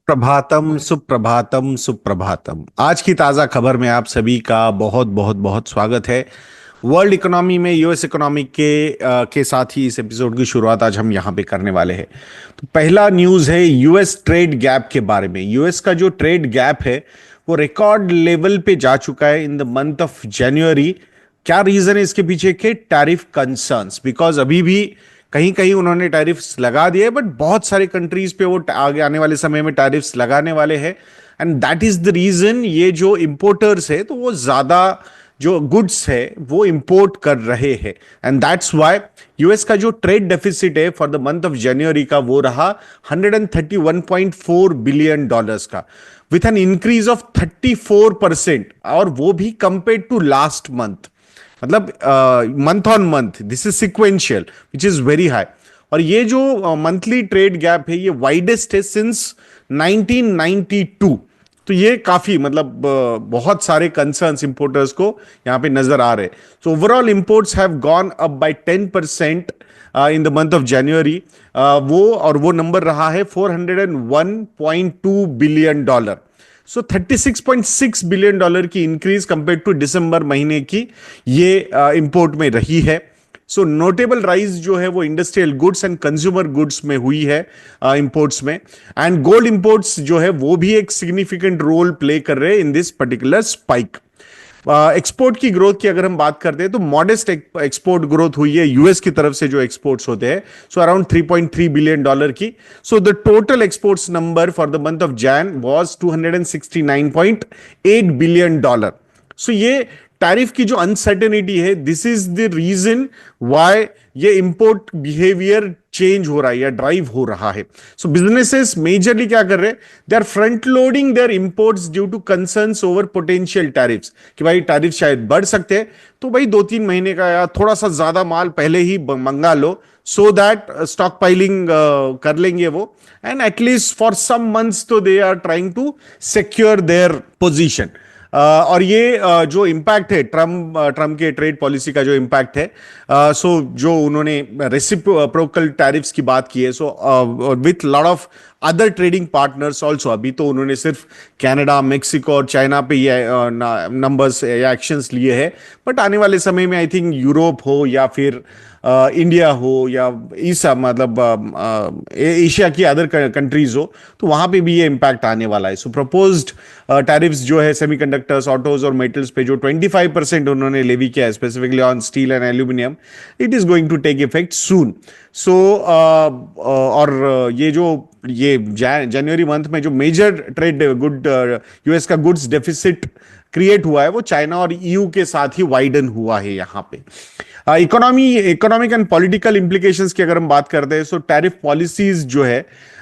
प्रभातम सुप्रभातम सुप्रभातम। आज की ताजा खबर में आप सभी का बहुत बहुत बहुत स्वागत है। वर्ल्ड इकोनॉमी में यूएस इकोनॉमी के साथ ही इस एपिसोड की शुरुआत आज हम यहां पे करने वाले हैं। तो पहला न्यूज है यूएस ट्रेड गैप के बारे में। यूएस का जो ट्रेड गैप है वो रिकॉर्ड लेवल पे जा चुका है in the month of January. क्या रीजन है इसके पीछे के? Tariff concerns. बिकॉज अभी भी कहीं कहीं उन्होंने टैरिफ्स लगा दिए, बट बहुत सारे कंट्रीज पे वो आगे आने वाले समय में टैरिफ्स लगाने वाले हैं। And that is the reason ये जो इंपोर्टर्स है तो वो ज्यादा जो गुड्स है वो इंपोर्ट कर रहे हैं। एंड दैट्स वाई यूएस का जो ट्रेड डेफिसिट है for the month of January का वो रहा 131.4 बिलियन डॉलर्स का, विथ एन इंक्रीज ऑफ 34%, और वो भी कंपेयर टू लास्ट मंथ। मतलब month on month this is sequential, which is very high. और ये जो मंथली ट्रेड गैप है ये वाइडेस्ट है सिंस 1992। तो ये काफी मतलब बहुत सारे कंसर्न्स इंपोर्टर्स को यहां पे नजर आ रहे हैं। So overall imports have gone up by 10% in the month of January. वो नंबर रहा है 401.2 बिलियन डॉलर। सो 36.6 बिलियन डॉलर की इंक्रीज कंपेयर टू दिसंबर महीने की ये इंपोर्ट में रही है। सो नोटेबल राइज जो है वो industrial goods and consumer goods में हुई है इंपोर्ट्स में। एंड गोल्ड इंपोर्ट्स जो है वो भी एक सिग्निफिकेंट रोल प्ले कर रहे हैं in this particular spike. Export की ग्रोथ की अगर हम बात करते हैं तो मॉडेस्ट एक्सपोर्ट ग्रोथ हुई है यूएस की तरफ से जो एक्सपोर्ट्स होते हैं, सो अराउंड 3.3 बिलियन डॉलर की। So the total exports number for the month of Jan was 269.8 billion dollar. So ये टैरिफ की जो अनसर्टेनिटी है, this is the reason why ये इंपोर्ट बिहेवियर चेंज हो रहा है या ड्राइव हो रहा है। सो बिजनेसेस मेजरली क्या कर रहे हैं? They are front loading their imports due to concerns over potential tariffs, कि भाई टैरिफ शायद बढ़ सकते हैं, तो भाई 2-3 महीने का या थोड़ा सा ज्यादा माल पहले ही मंगा लो, सो दैट स्टॉक पाइलिंग कर लेंगे वो। And at least for some months तो they are trying to secure their position. और ये जो इम्पैक्ट है ट्रम्प के ट्रेड पॉलिसी का जो इम्पैक्ट है, सो जो उन्होंने रेसिप्रोकल टैरिफ्स की बात की है, so with lot of other trading partners also. अभी तो उन्होंने सिर्फ कनाडा, मेक्सिको और चाइना पे ये नंबर्स या एक्शंस लिए हैं, बट आने वाले समय में आई थिंक यूरोप हो या फिर इंडिया हो या ईसा मतलब एशिया की अदर कंट्रीज हो, तो वहां पे भी ये इम्पैक्ट आने वाला है। सो प्रपोज्ड टैरिफ्स जो है सेमीकंडक्टर्स, ऑटोज और मेटल्स पे जो 25% उन्होंने लेवी किया है specifically on steel and aluminium, it is going to take effect soon. So और ये जनवरी मंथ में जो मेजर ट्रेड गुड यूएस का गुड्स डेफिसिट क्रिएट हुआ है वो चाइना और ईयू के साथ ही वाइडन हुआ है यहां पे। इकोनॉमिक एंड पॉलिटिकल इंप्लीकेशंस की अगर हम बात करते हैं, सो टैरिफ पॉलिसीज जो है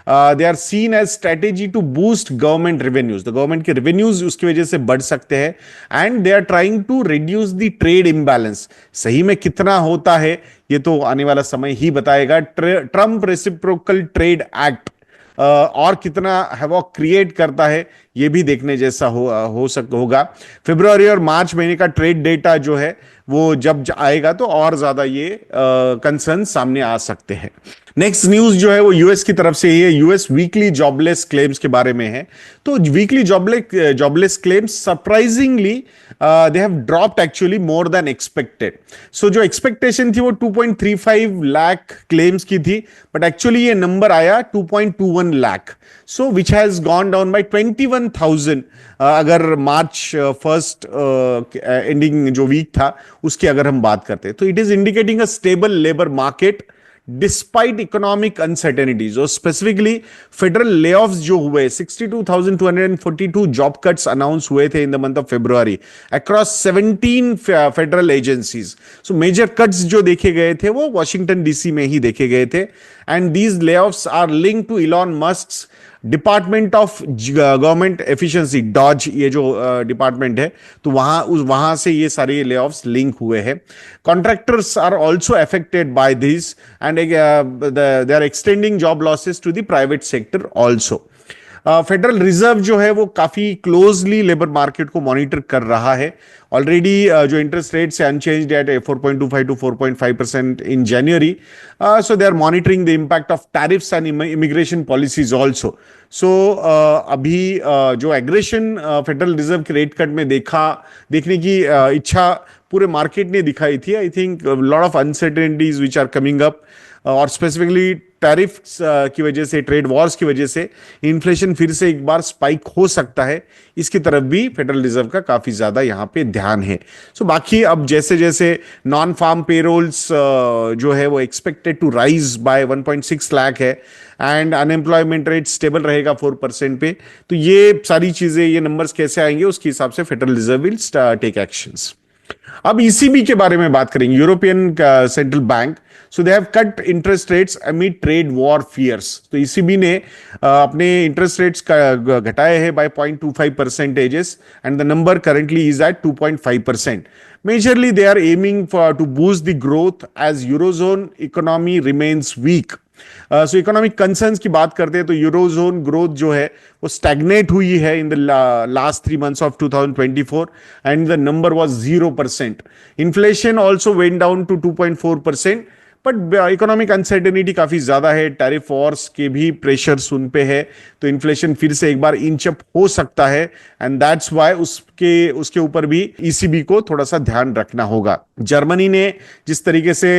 they are seen as strategy to boost government revenues. The government के रेवेन्यूज उसकी वजह से बढ़ सकते हैं and they are trying to reduce the trade imbalance. सही में कितना होता है ये तो आने वाला समय ही बताएगा। ट्रम्प रेसिप्रोकल ट्रेड एक्ट और कितना हैवॉक क्रिएट करता है ये भी देखने जैसा होगा। फरवरी और मार्च महीने का ट्रेड डेटा जो है वो जब आएगा तो और ज्यादा ये कंसर्न सामने आ सकते हैं। नेक्स्ट न्यूज जो है वो यूएस की तरफ से ही है। यूएस वीकली जॉबलेस क्लेम्स के बारे में है। तो weekly jobless claims surprisingly they have dropped actually more than expected. So जो एक्सपेक्टेशन थी वो 2.35 लाख क्लेम्स की थी, बट एक्चुअली ये नंबर आया 2.21 lakh. So which has gone down by 21,000 अगर मार्च फर्स्ट एंडिंग जो वीक था उसकी अगर हम बात करते हैं, तो it is indicating a stable labour market despite economic uncertainties. और स्पेसिफिकली फेडरल लेऑफ्स जो हुए 62,242 जॉब कट्स अनाउंस हुए थे in the month of February across 17 federal agencies. So major cuts जो देखे गए थे वो वॉशिंगटन डीसी में ही देखे गए थे। And these layoffs are linked to Elon Musk department of government efficiency, DOGE ये जो डिपार्टमेंट है, तो वहां से ये सारे लेऑफ्स लिंक हुए हैं। Contractors are also affected by this and they are extending job losses to the private sector also. Federal reserve जो है वो काफी क्लोजली लेबर मार्केट को मॉनिटर कर रहा है। ऑलरेडी जो इंटरेस्ट रेट्स है unchanged at 4.25 to 4.5% in January. So they are monitoring the impact of tariffs and immigration policies also. So अभी जो एग्रेशन फेडरल रिजर्व के रेट कट में देखने की इच्छा पूरे मार्केट ने दिखाई थी। I think lot of uncertainties which are coming up, और स्पेसिफिकली टैरिफ्स की वजह से, ट्रेड वॉर्स की वजह से इन्फ्लेशन फिर से एक बार स्पाइक हो सकता है। इसकी तरफ भी फेडरल रिजर्व का काफी ज्यादा यहां पे ध्यान है। सो बाकी अब जैसे जैसे नॉन फार्म पेरोल्स जो है वो expected to rise by 1.6 lakh है, एंड अनएम्प्लॉयमेंट रेट स्टेबल रहेगा 4% पे। तो ये सारी चीजें, ये नंबर्स कैसे आएंगे उसके हिसाब से federal reserve will take actions. अब ईसीबी के बारे में बात करेंगे, European central bank. So they have cut interest rates amid trade war fears. तो ईसीबी ने अपने इंटरेस्ट रेट्स घटाए हैं by 0.25 percentages, and the number currently is at 2.5%। Majorly they are aiming for to boost the growth as eurozone economy remains weak. So economic concerns की बात करते हैं तो यूरोजोन ग्रोथ जो है वो स्टैग्नेट हुई है in the last 3 months of 2024, and the number was 0%। Inflation also went down to 2.4%, but economic uncertainty काफी ज्यादा है, टैरिफ वॉर्स के भी प्रेशर्स उन पे है, तो इन्फ्लेशन फिर से एक बार इंच अप हो सकता है, एंड दैट्स व्हाई उसके ऊपर भी ईसीबी को थोड़ा सा ध्यान रखना होगा। जर्मनी ने जिस तरीके से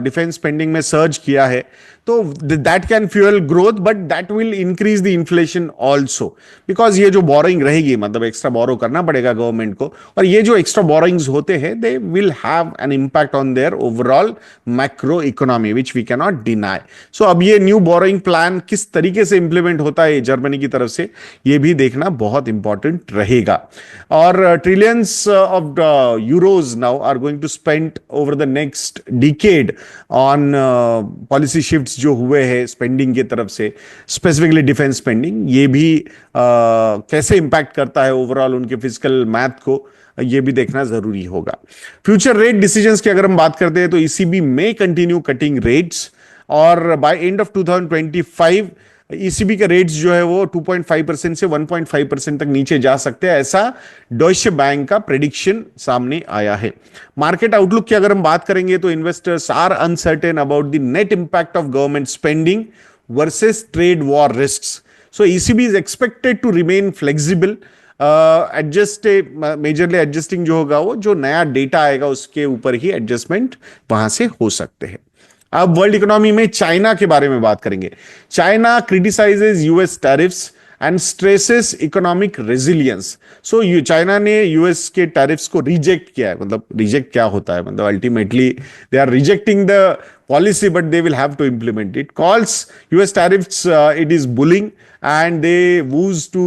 डिफेंस स्पेंडिंग में सर्ज किया है, तो that can fuel growth, but that will increase the inflation also, because ये जो बोरिंग रहेगी, मतलब एक्स्ट्रा बोरो करना पड़ेगा गवर्नमेंट को, और ये जो एक्स्ट्रा बोरिंग्स होते हैं they will have an impact on their overall macro economy which we can not deny. So अब ये न्यू बोरिंग प्लान किस तरीके से इंप्लीमेंट होता है जर्मनी की तरफ से, ये भी देखना बहुत इंपॉर्टेंट रहेगा। और trillions of euros now are going to spend over the next decade on policy shifts जो हुए हैं स्पेंडिंग की तरफ से, स्पेसिफिकली डिफेंस स्पेंडिंग, ये भी कैसे इंपैक्ट करता है ओवरऑल उनके फिजिकल मैथ को, ये भी देखना जरूरी होगा। फ्यूचर रेट डिसीजंस की अगर हम बात करते हैं तो ईसीबी में कंटिन्यू कटिंग रेट्स, और बाय एंड ऑफ 2025 ईसीबी के रेट्स जो है वो 2.5% से 1.5% तक नीचे जा सकते हैं, ऐसा डॉइचे बैंक का प्रेडिक्शन सामने आया है। मार्केट आउटलुक की अगर हम बात करेंगे तो investors are uncertain about the net impact of government spending versus trade war risks. So ECB is expected to remain flexible, majorly adjusting जो होगा वो जो नया डेटा आएगा उसके ऊपर ही एडजस्टमेंट वहां से हो सकते हैं। अब वर्ल्ड इकोनॉमी में चाइना के बारे में बात करेंगे। China criticises US tariffs and stresses economic resilience. So China ने यूएस के टैरिफ्स को रिजेक्ट किया है। मतलब रिजेक्ट क्या होता है, मतलब ultimately they are rejecting the policy, but they will have to implement it. Calls US tariffs, it is bullying, and they vows to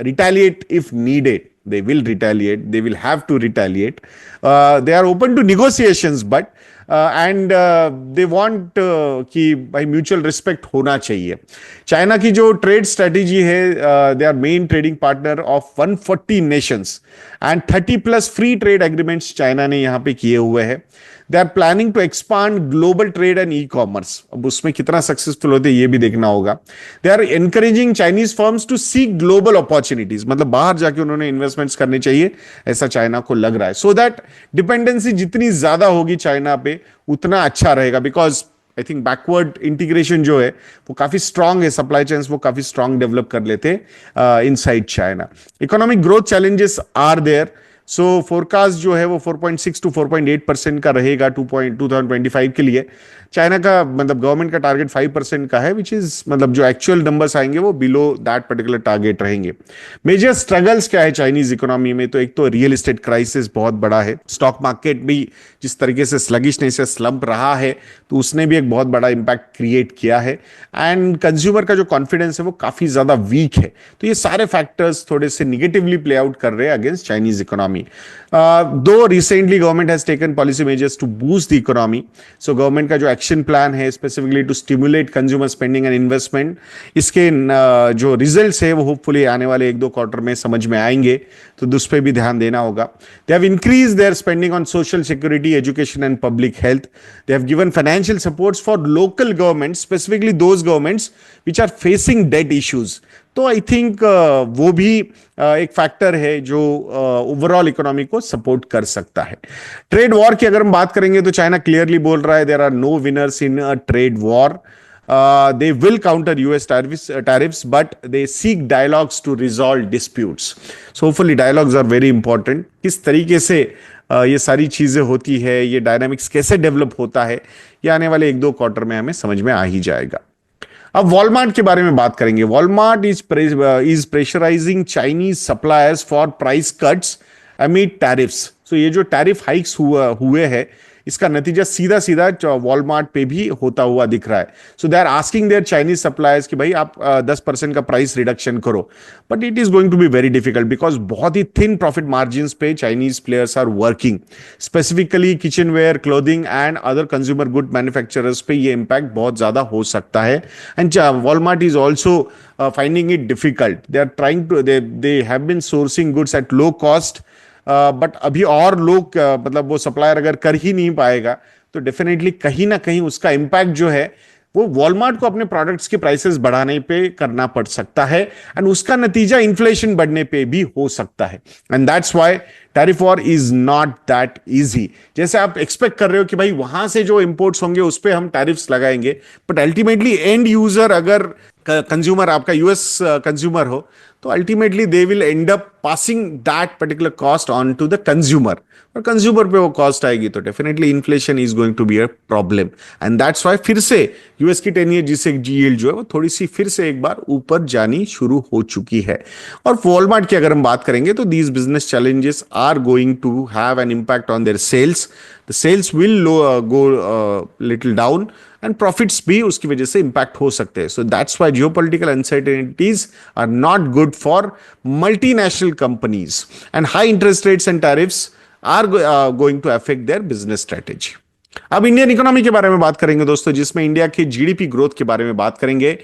retaliate if needed. They will retaliate. They will have to retaliate. They are open to negotiations, but and they want कि भाई mutual respect होना चाहिए। China की जो trade strategy है, they are main trading partner of 140 nations and 30+ free trade agreements China ने यहाँ पे किए हुए हैं। They are planning to expand global trade and e commerce. अब उसमें कितना सक्सेसफुल होते हैं ये भी देखना होगा। They are encouraging Chinese firms to seek global opportunities, मतलब बाहर जाके उन्होंने इन्वेस्टमेंट्स करने चाहिए, ऐसा चाइना को लग रहा है। सो दैट डिपेंडेंसी जितनी ज्यादा होगी चाइना पे उतना अच्छा रहेगा, because I think backward integration जो है वो काफी स्ट्रांग है, सप्लाई चेन्स वो काफी स्ट्रांग डेवलप कर लेते हैं inside China. Economic growth challenges are there. So forecast जो है वो 4.6 to 4.8% का रहेगा 2025 के लिए। चाइना का मतलब गवर्नमेंट का टारगेट 5% का है, विच इज मतलब जो एक्चुअल नंबर्स आएंगे वो बिलो दैट पर्टिकुलर टारगेट रहेंगे। मेजर स्ट्रगल्स क्या है चाइनीज इकोनॉमी में, तो एक तो रियल एस्टेट क्राइसिस बहुत बड़ा है, स्टॉक मार्केट भी जिस तरीके से स्लगिशनेस से स्लम्प रहा है तो उसने भी एक बहुत बड़ा इंपैक्ट क्रिएट किया है, एंड कंज्यूमर का जो कॉन्फिडेंस है वो काफी ज्यादा वीक है। तो ये सारे फैक्टर्स थोड़े से निगेटिवली प्ले आउट कर रहे हैं against Chinese economy. economy. Though recently government has taken policy measures to boost the economy, so government का जो action plan है specifically to stimulate consumer spending and investment, इसके जो results है वो hopefully आने वाले एक दो क्वार्टर में समझ में आएंगे, तो उस पर भी ध्यान देना होगा. They have increased their spending on social security, education and public health. They have given financial supports for local governments, specifically those governments which are facing debt issues. तो आई थिंक वो भी एक फैक्टर है जो overall economy को support कर सकता है. ट्रेड वॉर की अगर हम बात करेंगे तो चाइना क्लियरली बोल रहा है there are no winners in a trade war. They will counter US tariffs, but they seek dialogues to resolve disputes. So hopefully dialogues are very important. किस तरीके से ये सारी चीजें होती है, ये डायनामिक्स कैसे डेवलप होता है, ये आने वाले एक दो क्वार्टर में हमें समझ में आ ही जाएगा. अब वॉलमार्ट के बारे में बात करेंगे. Walmart is pressurising Chinese suppliers for price cuts amid tariffs. So ये जो टैरिफ हाइक्स हुए हैं, इसका नतीजा सीधा सीधा वॉलमार्ट पे भी होता हुआ दिख रहा है. So they are asking their Chinese suppliers कि भाई आप 10% का प्राइस रिडक्शन करो, but it is going to be very difficult because बहुत ही थिन प्रॉफिट मार्जिन पे Chinese players are working. Specifically kitchenware, clothing and other consumer good manufacturers पे ये इंपैक्ट बहुत ज्यादा हो सकता है. And Walmart is also finding it difficult. They are trying to, they have been sourcing goods at low cost, but अभी और लोग मतलब वो सप्लायर अगर कर ही नहीं पाएगा तो डेफिनेटली कहीं ना कहीं उसका इंपैक्ट जो है वो वॉलमार्ट को अपने प्रोडक्ट्स के प्राइसेस बढ़ाने पे करना पड़ सकता है, एंड उसका नतीजा इन्फ्लेशन बढ़ने पे भी हो सकता है. And that's why tariff war is not that easy. जैसे आप एक्सपेक्ट कर रहे हो कि भाई वहां से जो इंपोर्ट्स होंगे उस पे हम टैरिफ्स लगाएंगे, बट अल्टीमेटली एंड यूजर अगर कंज्यूमर आपका यूएस कंज्यूमर हो तो ultimately they will end up passing that particular cost on to the consumer, और कंज्यूमर पे वो कॉस्ट आएगी तो definitely inflation is going to be a problem. And that's why फिर से यूएस की 10 ईयर जिसे यील्ड जो है वो थोड़ी सी फिर से एक बार ऊपर जानी शुरू हो चुकी है. और वॉलमार्ट की अगर हम बात करेंगे तो these business challenges are going to have an impact on their sales. The sales will go little down and profits भी उसकी वजह से इंपैक्ट हो सकते हैं. So that's why geopolitical uncertainties are not good for multinational companies, and high interest rates and tariffs are going to affect their business strategy. अब Indian economy के बारे में बात करेंगे दोस्तों, जिसमें इंडिया के जीडीपी ग्रोथ के बारे में बात करेंगे.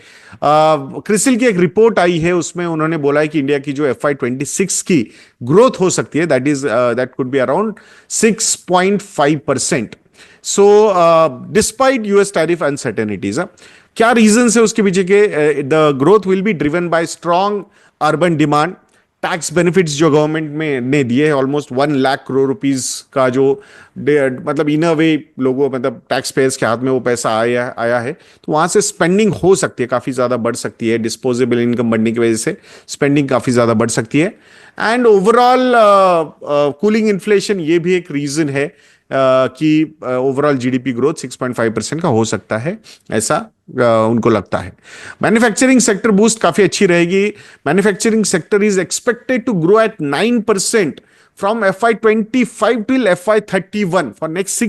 क्रिसिल की एक रिपोर्ट आई है, उसमें उन्होंने बोला है कि इंडिया की जो FY26 की ग्रोथ हो सकती है that could be around 6.5%. So despite US tariff uncertainties, क्या रीजन है उसके पीछे के? The growth will be driven by strong urban demand. Tax benefits जो गवर्नमेंट में ने दिए हैं ऑलमोस्ट 1 लाख करोड़ रुपीस का, जो मतलब इन अ वे लोगों मतलब टैक्स पेयर्स के हाथ में वो पैसा आया है, तो वहां से स्पेंडिंग हो सकती है, काफी ज्यादा बढ़ सकती है. डिस्पोजेबल इनकम बढ़ने की वजह से स्पेंडिंग काफी ज्यादा बढ़ सकती है. एंड ओवरऑल कूलिंग इन्फ्लेशन ये भी एक रीजन है कि ओवरऑल जीडीपी ग्रोथ 6.5% का हो सकता है, ऐसा उनको लगता है. मैन्युफैक्चरिंग सेक्टर बूस्ट काफी अच्छी रहेगी. Manufacturing sector is expected to grow at 9% from FY25 till FY31 for next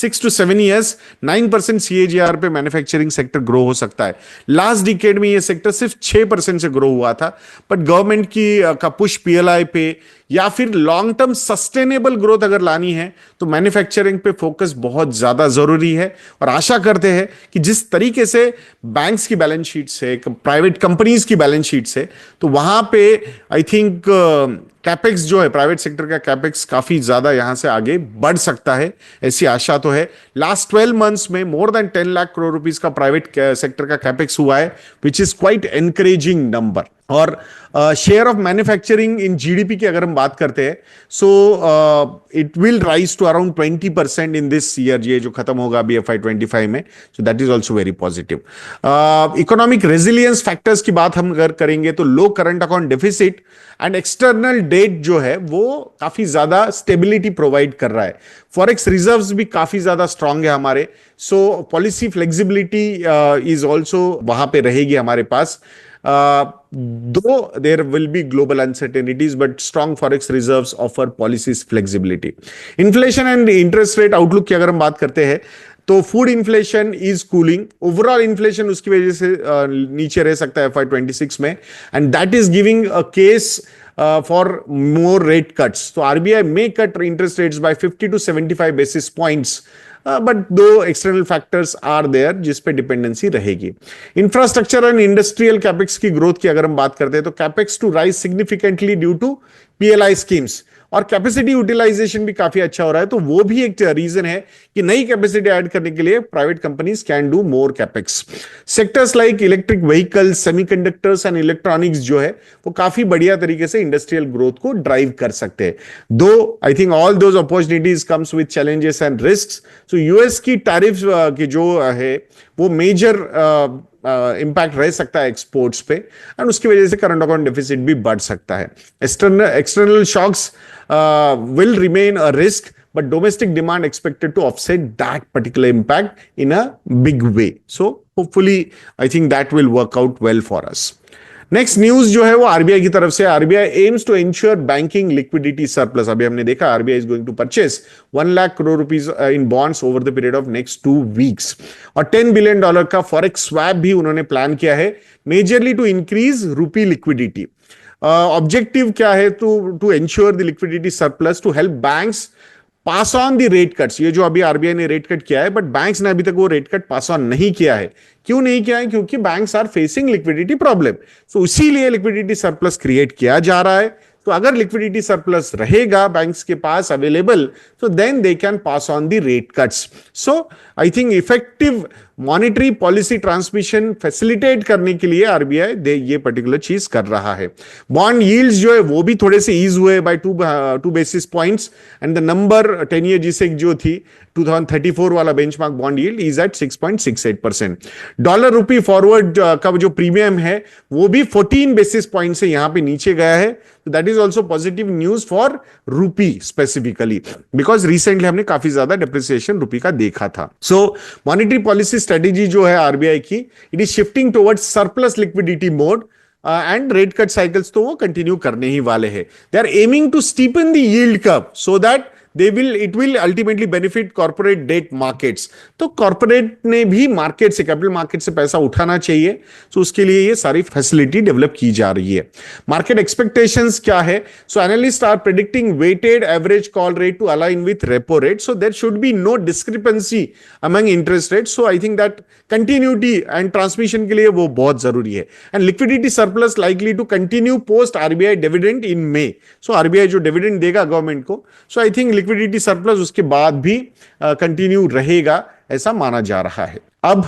6 to 7 years. 9% CAGR पे मैन्युफैक्चरिंग सेक्टर ग्रो हो सकता है. लास्ट डिकेड में ये सेक्टर सिर्फ 6% से ग्रो हुआ था, बट गवर्नमेंट की का पुश PLI पे या फिर लॉन्ग टर्म सस्टेनेबल ग्रोथ अगर लानी है तो मैन्युफैक्चरिंग पे फोकस बहुत ज्यादा जरूरी है. और आशा करते हैं कि जिस तरीके से बैंक्स की बैलेंस शीट से, प्राइवेट कंपनीज की बैलेंस शीट से, तो वहां पे आई थिंक कैपेक्स जो है प्राइवेट सेक्टर का कैपेक्स काफी ज्यादा यहां से आगे बढ़ सकता है, ऐसी आशा तो है. लास्ट 12 मंथ्स में more than 10 lakh crore rupees का प्राइवेट सेक्टर का कैपेक्स हुआ है, which is quite encouraging number. और share of manufacturing in GDP की अगर हम बात करते हैं, so it will rise to around 20% in this year, ये जो खत्म होगा अभी FY25 में. So that is also very positive. Economic resilience factors की बात हम अगर करेंगे तो low current account deficit and external debt जो है वो काफी ज्यादा स्टेबिलिटी प्रोवाइड कर रहा है. फॉरेक्स रिजर्व्स भी काफी ज्यादा स्ट्रांग है हमारे. सो पॉलिसी फ्लेक्सिबिलिटी इज ऑल्सो वहां पे रहेगी हमारे पास. Though there will be global uncertainties, but strong forex reserves offer policies flexibility. Inflation and interest rate outlook की अगर हम बात करते हैं तो food inflation is cooling, overall inflation उसकी वजह से नीचे रह सकता है FY26 में, and that is giving a case for more rate cuts. तो RBI may cut interest rates by 50 to 75 basis points, but दो एक्सटर्नल फैक्टर्स आर देयर जिस पे डिपेंडेंसी रहेगी. इंफ्रास्ट्रक्चर एंड इंडस्ट्रियल कैपेक्स की ग्रोथ की अगर हम बात करते हैं तो capex to rise significantly due to PLI schemes, और कैपेसिटी यूटिलाइजेशन भी काफी अच्छा हो रहा है. तो वो भी एक रीजन है कि नई कैपेसिटी ऐड करने के लिए private companies can do more capex. Sectors like electric vehicles, semiconductors and electronics जो है वो काफी बढ़िया तरीके से इंडस्ट्रियल ग्रोथ को ड्राइव कर सकते हैं. दो I think all those opportunities comes with challenges and risks. So US की टैरिफ की जो है वो मेजर इंपैक्ट रह सकता है एक्सपोर्ट्स पे, एंड उसकी वजह से करंट अकाउंट डेफिसिट भी बढ़ सकता है. External shocks will remain a risk, but domestic demand expected to offset that particular impact in a big way. So hopefully I think that will work out well for us. Next news जो है वो RBI की तरफ से. RBI aims to ensure banking liquidity surplus. अभी हमने देखा RBI is going to purchase 1 lakh crore rupees in bonds over the period of next 2 weeks, और $10 बिलियन का फॉरेक्स स्वैप भी उन्होंने प्लान किया है, majorly to increase rupee liquidity. Objective क्या है? To ensure the liquidity surplus to help banks pass on the rate cuts. ये जो अभी आरबीआई ने रेट कट किया है, बट बैंक्स ने अभी तक वो रेट कट पास ऑन नहीं किया है. क्यों नहीं किया है? क्योंकि banks are facing liquidity problem. So इसीलिए लिक्विडिटी सरप्लस क्रिएट किया जा रहा है. तो अगर लिक्विडिटी सरप्लस रहेगा बैंक्स के पास available, so then they can pass on the rate cuts. So I think effective monetary policy transmission facilitate करने के लिए आरबीआई ये पर्टिकुलर चीज कर रहा है. बॉन्ड यील्ड्स जो है वो भी थोड़े से ईज हुए by 2 basis points, and the number 10 year जिसे जो थी 2034 वाला benchmark bond yield is at 6.68%. Dollar rupee forward का जो प्रीमियम है वो भी 14 बेसिस पॉइंट से यहां पे नीचे गया है. That is also positive news for रूपी स्पेसिफिकली, बिकॉज रिसेंटली हमने काफी ज्यादा डिप्रिसिएशन रूपी का देखा था. सो मॉनिटरी पॉलिसी स्ट्रेटेजी जो है आरबीआई की, it is shifting towards surplus liquidity mode, and rate cut cycles तो वो कंटिन्यू करने ही वाले हैं. They are aiming to steepen the yield curve so that it will ultimately benefit corporate debt markets. तो कॉर्पोरेट ने भी मार्केट से, कैपिटल मार्केट से पैसा उठाना चाहिए. तो उसके लिए ये सारी फैसिलिटी डेवलप की जा रही है. मार्केट एक्सपेक्टेशंस क्या है? So analyst are predicting weighted average call rate to align with repo rate, so there should be no discrepancy among interest rate. So I think that continuity and transmission के लिए वो बहुत जरूरी है. And liquidity surplus likely to continue post RBI dividend in May. So RBI जो dividend देगा government को, so I think liquidity surplus उसके बाद भी कंटिन्यू रहेगा, ऐसा माना जा रहा है. अब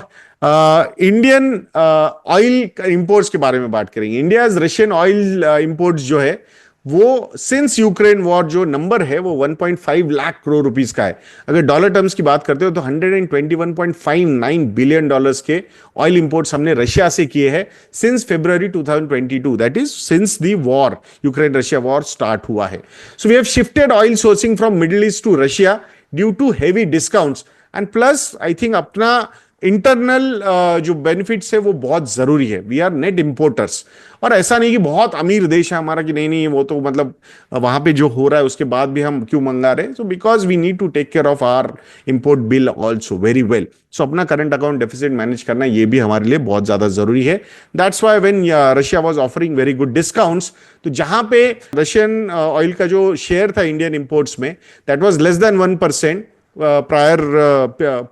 इंडियन ऑयल इंपोर्ट्स के बारे में बात करेंगे. इंडिया रशियन ऑयल इंपोर्ट्स जो है वो सिंस यूक्रेन वॉर जो नंबर है वो 1.5 लाख करोड़ रुपीस का है. अगर डॉलर टर्म्स की बात करते हो तो $121.59 बिलियन के ऑयल इंपोर्ट्स हमने रशिया से किए हैं since February 2022. That is since the war, Ukraine Russia war start हुआ है. So we have shifted oil sourcing from middle east to Russia due to heavy discounts, and plus I think अपना internal जो benefits है वो बहुत जरूरी है. We are net importers, और ऐसा नहीं कि बहुत अमीर देश है हमारा कि नहीं वो तो मतलब वहां पे जो हो रहा है उसके बाद भी हम क्यों मंगा रहे हैं. So because we need to take care of our import bill also very well. So अपना करंट अकाउंट डेफिसिट मैनेज करना ये भी हमारे लिए बहुत ज्यादा जरूरी है. That's why when Russia was offering very good discounts, तो जहां पे रशियन ऑयल का जो शेयर था इंडियन इंपोर्ट्स में, that was less than 1% prior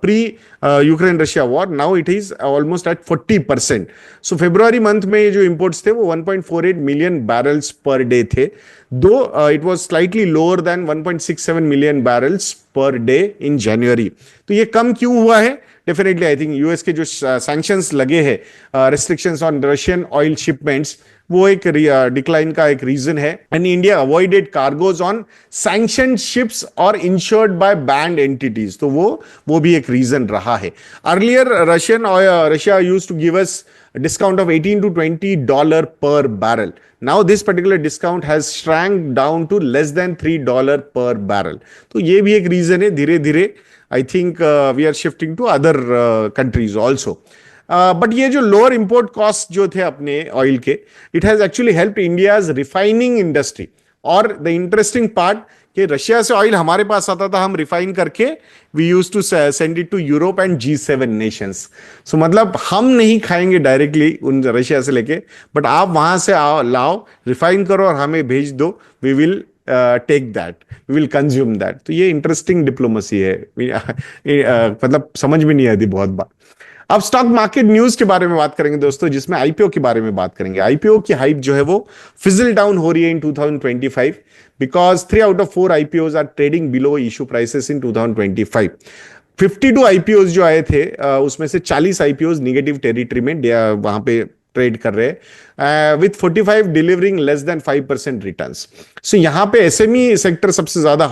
pre-Ukraine Russia war. Now it is almost at 40%. So February month में जो imports थे वो 1.48 million barrels per day थे, though it was slightly lower than 1.67 million barrels per day in January. तो ये कम क्यों हुआ है? Definitely I think US के जो sanctions लगे हैं, restrictions on Russian oil shipments, वो एक डिक्लाइन का एक रीजन है. And India avoided cargoes on sanctioned ships और इंश्योर्ड बाय बैंड एंटिटीज, तो वो भी एक रीजन रहा है. Earlier Russia used to give us discount of $18 to $20 per barrel. Now this particular discount has shrank down to less than $3 per barrel. तो ये भी एक रीजन है. धीरे धीरे I think we are shifting to other countries also. But ये जो lower import cost जो थे अपने ऑयल के, it has actually helped India's refining industry. और द इंटरेस्टिंग पार्ट कि रशिया से ऑयल हमारे पास आता था, हम रिफाइन करके we use to send it to Europe and G7 nations. So मतलब हम नहीं खाएंगे डायरेक्टली उन रशिया से लेके, बट आप वहां से लाओ, रिफाइन करो और हमें भेज दो, we will take that, we will consume that. तो ये इंटरेस्टिंग डिप्लोमेसी है, मतलब समझ में नहीं आती बहुत बार। अब स्टॉक मार्केट न्यूज के बारे में बात करेंगे दोस्तों, जिसमें आईपीओ के बारे में बात करेंगे। आईपीओ की हाइप जो है वो फिजल डाउन हो रही है इन 2025 because 3 out of 4 IPOs are trading below issue prices in 2025। 52 IPOs जो आए थे उसमें से 40 आईपीओज निगेटिव टेरिटरी में वहां पे ट्रेड कर रहे हैं, with 45 delivering less than 5% returns. So यहां पे एसएमई सेक्टर सबसे ज्यादा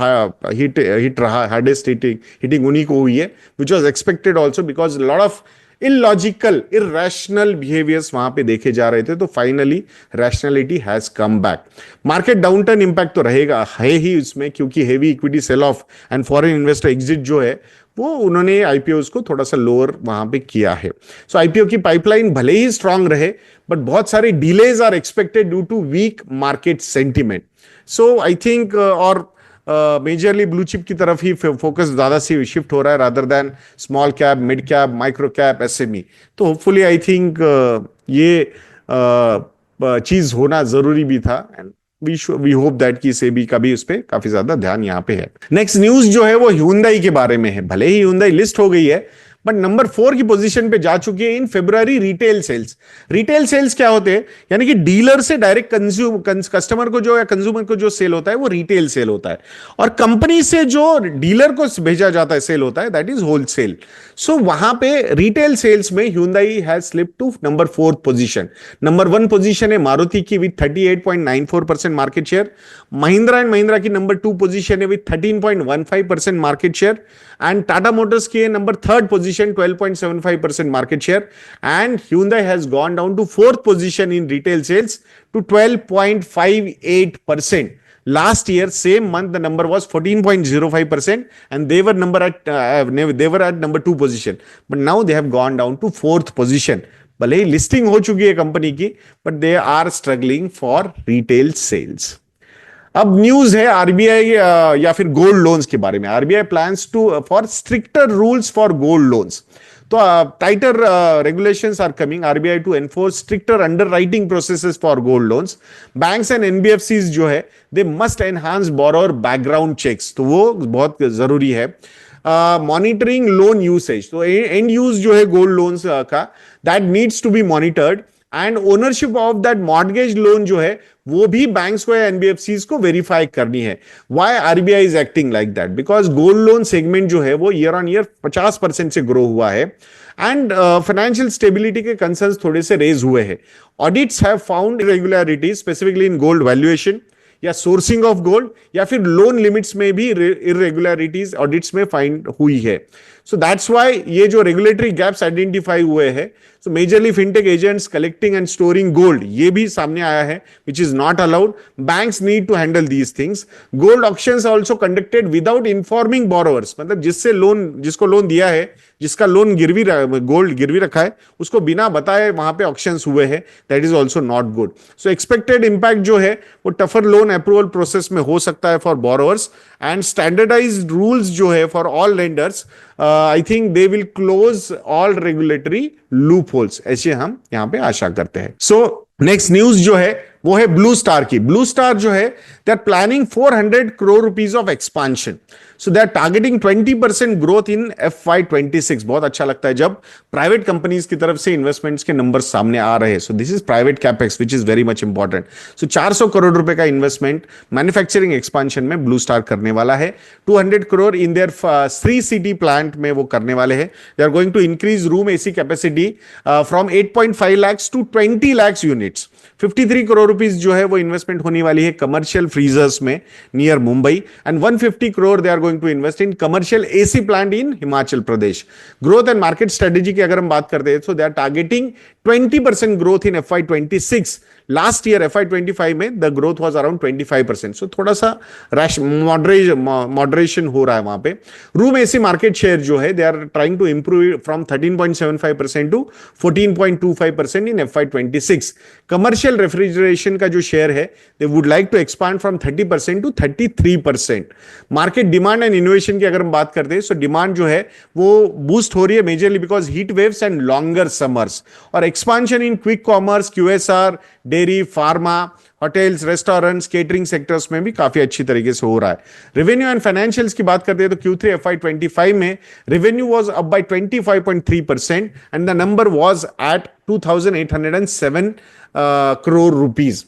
हिट रहा, हार्डेस्ट हिटिंग उन्हीं को हुई है, which was expected also because lot of illogical irrational behaviours वहां पे देखे जा रहे थे। तो finally rationality has come back. Market downturn impact तो रहेगा है ही इसमें, क्योंकि heavy equity sell off and foreign investor exit जो है वो उन्होंने आईपीओस को थोड़ा सा लोअर वहां पे किया है। सो आईपीओ की पाइपलाइन भले ही स्ट्रांग रहे, बट बहुत सारे delays are expected due to weak market sentiment. So I think और मेजरली ब्लू चिप की तरफ ही फोकस ज्यादा से शिफ्ट हो रहा है rather than small cap, mid cap, micro cap, SME. तो होपफुली आई थिंक ये चीज होना जरूरी भी था, एंड वी होप दैट कि सेबी का भी उस पर काफी ज्यादा ध्यान यहां पे है। नेक्स्ट न्यूज जो है वो Hyundai के बारे में है। भले ही Hyundai लिस्ट हो गई है, बट नंबर 4 की पोजीशन पे जा चुकी है इन फरवरी रिटेल सेल्स। रिटेल सेल्स क्या होते हैं? यानी कि डीलर से डायरेक्ट कस्टमर को जो या कंज्यूमर को जो सेल होता है वो रिटेल सेल होता है, और कंपनी से जो डीलर को भेजा जाता है सेल होता है, दैट इज होलसेल। सो वहां पे रिटेल सेल्स में Hyundai has slip to number 4 position. Number 1 position है मारुति की with 38.94% market share. Mahindra and Mahindra की नंबर 2 पोजीशन है with 13.15% market share, and Tata Motors की number 3rd position 12.75% market share, and Hyundai has gone down to 4th position in retail sales to 12.58%. Last year same month the number was 14.05%, and they were at number 2 position, but now they have gone down to 4th position. भले ही listing हो चुकी है company की, but they are struggling for retail sales. अब news है RBI या फिर gold loans के बारे में। RBI plans to for stricter rules for gold loans. तो tighter regulations are coming, RBI to enforce stricter underwriting processes for gold loans. Banks and NBFCs जो है they must enhance borrower background checks, तो वो बहुत जरूरी है। Monitoring loan usage, तो end use जो है गोल्ड लोन्स का, that needs to be monitored, and ownership of that mortgage loan जो है वो भी बैंक्स को या एनबीएफसीज को वेरीफाई करनी है। Why RBI is acting like that? Because gold loan segment जो है वो ईयर ऑन ईयर 50% से ग्रो हुआ है, एंड फाइनेंशियल स्टेबिलिटी के कंसर्न्स थोड़े से रेज हुए हैं। Audits have found irregularities specifically in gold valuation या सोर्सिंग ऑफ गोल्ड, या फिर लोन लिमिट्स में भी इरेगुलरिटीज ऑडिट्स में फाइंड हुई है। सो दैट्स व्हाई ये जो रेगुलेटरी गैप्स आइडेंटिफाई हुए हैं, so majorly fintech agents collecting and storing gold, ये भी सामने आया है, which is not allowed. Banks need to handle these things. Gold auctions also conducted without informing borrowers, मतलब जिसको लोन दिया है, जिसका लोन गोल्ड गिरवी रखा है, उसको बिना बताए वहां पे ऑक्शंस हुए हैं, that is also not good. So expected impact जो है वो टफर लोन अप्रूवल प्रोसेस में हो सकता है for borrowers, and standardised rules जो है for all lenders, I think they will close all regulatory loopholes, ऐसे हम यहां पे आशा करते हैं। सो नेक्स्ट न्यूज जो है वो है ब्लू स्टार की। ब्लू स्टार जो है they are planning 400 crore rupees of expansion, so they are targeting 20% growth in FY26। बहुत अच्छा लगता है जब प्राइवेट कंपनीज की तरफ से इन्वेस्टमेंट्स के नंबर सामने आ रहे हैं। So this is private capex which is very much important. So 400 crore रुपए का इन्वेस्टमेंट मैन्युफैक्चरिंग एक्सपांशन में ब्लू स्टार करने वाला है। 200 crore in their Sri City plant में वो करने वाले हैं। They are going to increase room AC capacity from 8.5 lakhs to 20 lakhs units. 53 crore rupees जो है वो इन्वेस्टमेंट होने वाली है कमर्शियल फ्रीजर्स में near Mumbai, and 150 crore they are going to invest in commercial AC plant in Himachal Pradesh. Growth and market strategy की अगर हम बात करते हैं, तो they are targeting 20% growth in FY26, last year FY25 में the growth was around 25%. So थोड़ा सा मॉडरेशन हो रहा है वहां पे. रूम एसी मार्केट शेयर जो है, they are trying to improve from 13.75% to 14.25% in FY26. Commercial refrigeration का जो शेयर है, they would like to expand from 30% to 33%. Market demand and innovation की अगर हम बात करते हैं, सो डिमांड जो है वो बूस्ट हो रही है majorly because heat waves and longer summers, और expansion in quick commerce, QSR, dairy, pharma, hotels, restaurants, catering sectors में भी काफी अच्छी तरीके से हो रहा है. रेवेन्यू एंड फाइनेंशियल्स की बात करते हैं तो Q3 FY25 में revenue was up by 25.3% and the number was at 2807 crore rupees.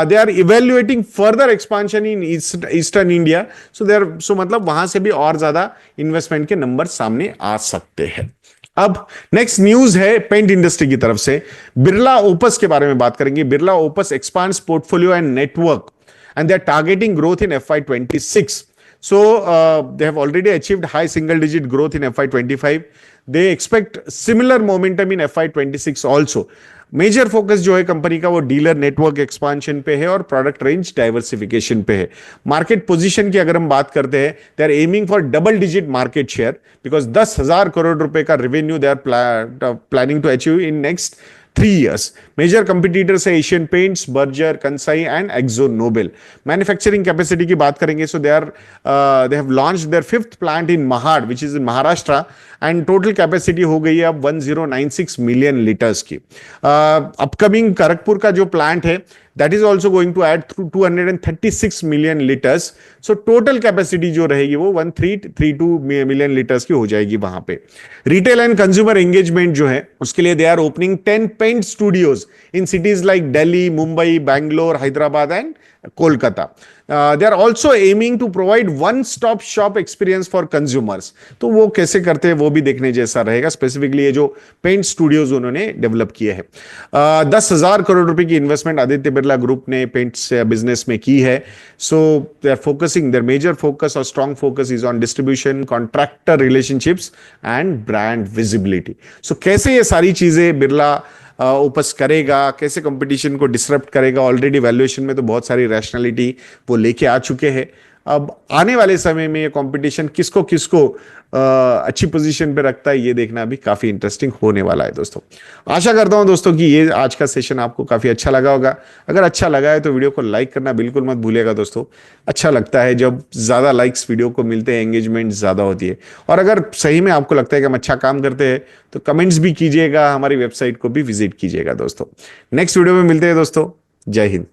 They are evaluating further expansion in Eastern India. So मतलब वहां से भी और ज्यादा इन्वेस्टमेंट के नंबर सामने आ सकते हैं. अब नेक्स्ट न्यूज है पेंट इंडस्ट्री की तरफ से. बिरला ओपस के बारे में बात करेंगे. Birla Opus expands portfolio and network and they are targeting growth in FY26. So they have already achieved high single digit growth in FY25. They expect similar momentum in FY26 also. Major focus जो है company का वो dealer network expansion पे है और product range diversification पे है. Market position की अगर हम बात करते हैं, they are aiming for double digit market share because 10,000 crore रुपए का revenue they are planning to achieve in next 3 years. Major competitors है Asian Paints, Berger, Kansai and Akzo Nobel. Manufacturing capacity की बात करेंगे, so they have launched their 5th plant in Mahad which is in Maharashtra and total capacity हो गई है अब 1096 million litres की. Upcoming Kharagpur का जो प्लांट है, that is also going to add through 236 million liters. So total capacity जो रहेगी वो 1332 million liters की हो जाएगी वहां पे. Retail and consumer engagement जो है उसके लिए they are opening 10 paint studios in cities like Delhi, Mumbai, Bangalore, Hyderabad and Kolkata. They are also aiming to provide one-stop shop experience for consumers. तो वो कैसे करते हैं वो भी देखने जैसा रहेगा. स्पेसिफिकली ये जो पेंट स्टूडियोज उन्होंने डेवलप किए हैं. 10,000 करोड़ रुपए की इन्वेस्टमेंट आदित्य बिरला ग्रुप ने पेंट बिजनेस में की है. So they are focusing, their major focus और strong focus is on distribution, contractor relationships and brand visibility. So कैसे ये सारी चीजें बिरला ओपस करेगा, कैसे कंपटीशन को डिसरप्ट करेगा. ऑलरेडी वैल्यूएशन में तो बहुत सारी रैशनैलिटी वो लेके आ चुके हैं. अब आने वाले समय में ये कंपटीशन किसको किसको अच्छी पोजीशन पे रखता है, ये देखना भी काफी इंटरेस्टिंग होने वाला है दोस्तों. आशा करता हूं दोस्तों कि ये आज का सेशन आपको काफी अच्छा लगा होगा. अगर अच्छा लगा है तो वीडियो को लाइक करना बिल्कुल मत भूलिएगा दोस्तों. अच्छा लगता है जब ज्यादा लाइक्स वीडियो को मिलते हैं, एंगेजमेंट ज्यादा होती है. और अगर सही में आपको लगता है कि हम अच्छा काम करते हैं तो कमेंट्स भी कीजिएगा, हमारी वेबसाइट को भी विजिट कीजिएगा दोस्तों. नेक्स्ट वीडियो में मिलते हैं दोस्तों. जय हिंद.